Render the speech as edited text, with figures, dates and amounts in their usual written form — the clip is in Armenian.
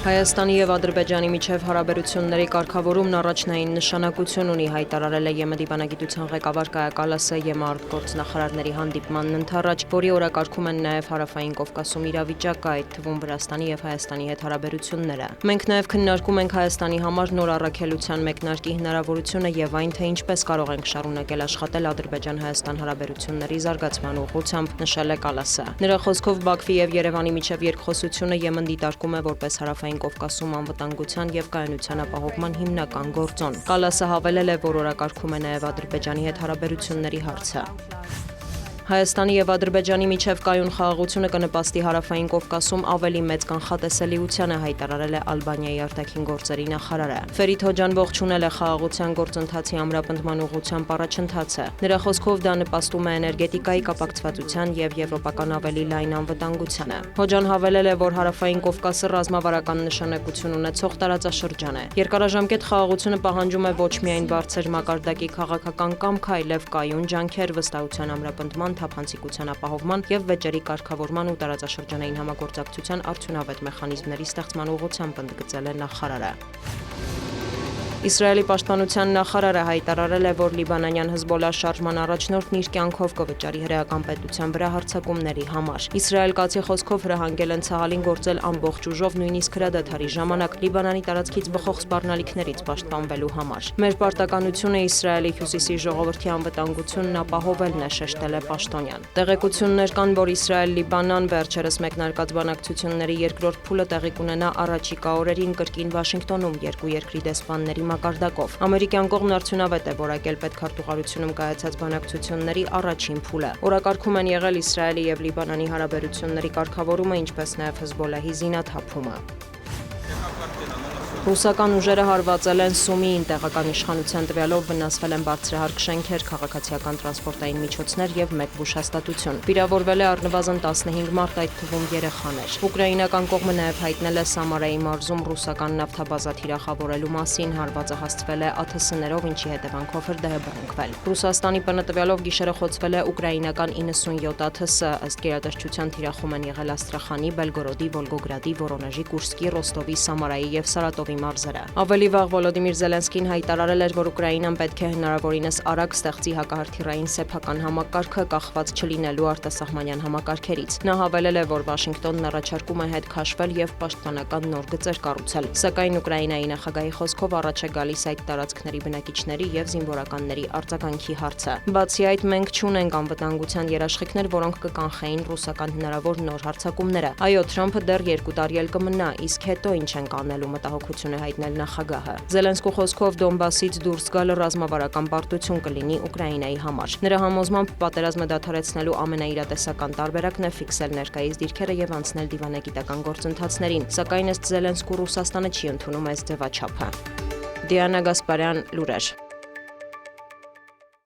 Հայաստանի և Ադրբեջանի միջև հարաբերությունների կարգավորումն առաջնային նշանակություն ունի, հայտարարել է ԵՄ դիվանագիտության ղեկավար Կայա Կալասը ԵՄ արտգործնախարարների հանդիպմանն ընթառաջ, որի օրակարգում են նաև Հարավային Կովկասում իրավիճակը, այդ թվում Վրաստանի և Հայաստանի հետ հարաբերությունները։ Մենք նաև քննարկում ենք Հայաստանի համար նոր առաքելության մեկնարկի հնարավորությունը և այն, թե ինչպես կարող ենք շարունակել աշխատել Ադրբեջան-Հայաստան հարաբերությունների զարգացման ուղղությամբ, նշել է Կալասը։ Նրա խոսքով Բաքվի և Երևանի միջև երկխոսությունը ԵՄ-ն դիտարկում է որպես Հարավային Կովկասում անվտանգության և կայունության ապահովման հիմնական գործոն։ Կալասը հավելել է, որ օրակարգում է նաև Ադրբեջանի հետ հարաբերությունների հարցը։ Հայաստանի և Ադրբեջանի միջև կայուն խաղաղությունը կնպաստի Հարավային Կովկասում ավելի մեծ կանխատեսելիությանը, հայտարարել է Ալբանիայի արտաքին գործերի նախարարը։ Ֆերիդ Հոջան ողջունել է խաղաղության գործընթացի ամրապնդման ուղղությամբ առաջընթացը։ Նրա խոսքով դա նպաստում է էներգետիկայի կապակցվածության և եվրոպական ավելի լայն անվտանգությանը։ Հոջան հավելել է, որ Հարավային Կովկասը ռազմավարական նշանակություն ունեցող տարածաշրջան է։ Երկարաժամկետ խաղաղությունը պահանջում է ոչ միայն բարձր մակարդակի քաղաքական կամք, այլև կայուն ջանքեր վստահության ամրապնդման, թափանցիկության ապահովման և վեճերի կարգավորման ու տարածաշրջանային համագործակցության արդյունավետ մեխանիզմների ստեղծման ուղղությամբ, ընդգծել է նախարարը։ Իսրայելի պաշտպանության նախարարը հայտարարել է, որ լիբանանյան Հզբոլլահ շարժման առաջնորդն իր կյանքով կվճարի հրեական պետության վրա հարձակումների համար։ Իսրայել-կացի խոսքով հրահանգել են ցահալին գործել ամբողջ ուժով, նույնիսկ հրադադարի ժամանակ Լիբանանի տարածքից բխող սպառնալիքներից պաշտպանվելու համար։ Մեր պարտականությունը Իսրայելի հյուսիսի ժողովրդի անվտանգությունն ապահովելն է, շեշտել է պաշտոնյան։ Տեղեկություններ կան, որ Իսրայել-Լիբանան վերջերս մեկնարկած բանակցությունների երկրորդ փուլը տեղի կունենա առաջիկա օրերին կրկին Վաշինգտոնում երկու երկրի դեսպանների մակարդակով։ Ամերիկյան կողմն արդյունավետ է որակել պետքարտուղարությունում կայացած բանակցությունների առաջին փուլը։ Օրակարգում են եղել Իսրայելի և Լիբանանի հարաբերությունների կարգավորումը, ինչպես նաև Հզբոլլահի զինաթափումը։ Ռուսական ուժերը հարվածել են Սումիին, տեղական իշխանության տվյալով վնասվել են բարձրահարկ շենքեր, քաղաքացիական տրանսպորտային միջոցներ և մեկ բուժհաստատություն։ Վիրավորվել է առնվազն 15 մարդ, այդ թվում երեխաներ։ Ուկրաինական կողմը նաև հայտնել է Սամարայի մարզում ռուսական նավթաբազա թիրախավորելու մասին, հարվածը հասցվել է ԱԹՍ-ներով, ինչի հետևանքով հրդեհ է բռնկվել։ Ռուսաստանի ՊՆ տվյալով գիշերը խոցվել է ուկրաինական 97 ԱԹՍ, ըստ գերատեսչության թիրախում են եղել Աստրախանի, Բելգորոդի, Վոլգոգրադի, Վորոնեժի, Կուրսկի, Ռոստովի, Սամարայի և Սարատովի մարզերը։ Ավելի վաղ Վոլոդիմիր Զելենսկին հայտարարել էր, որ Ուկրաինան պետք է հնարավորինս արագ ստեղծի հակահրթիռային սեփական համակարգը, կախված չլինելու արտասահմանյան համակարգերից։ Նա հավելել է, որ Վաշինգտոնն առաջարկում է հետ քաշվել և պաշտպանական նոր գծեր կառուցել, սակայն Ուկրաինայի նախագահի խոսքով առաջ է գալիս այդ տարածքների բնակիչների և զինվորականների արձագանքի հարցը։ Բացի այդ, մենք չունենք անվտանգության երաշխիքներ, որոնք կկանխեին ռուսական հնարավոր նոր հարձակումները։ Այո, Թրամփը դեռ 2 տարի էլ կմնա, իսկ հետո ինչ ենք անելու, մտահոգություն է հայտնել նախագահը։ Զելենսկու խոսքով Դոնբասից դուրս գալը ռազմավարական պարտություն կլինի Ուկրաինայի համար։ Նրա համոզմամբ պատերազմը դադարեցնելու ամենաիրատեսական տարբերակն է ֆիքսել ներկայիս դիրքերը և անցնել դիվանագիտական գործընթացներին, սակայն ըստ Զելենսկու Ռուսաստանը չի ընդունում այս ձևաչափը։ Դիանա Գասպարյան, լուրեր։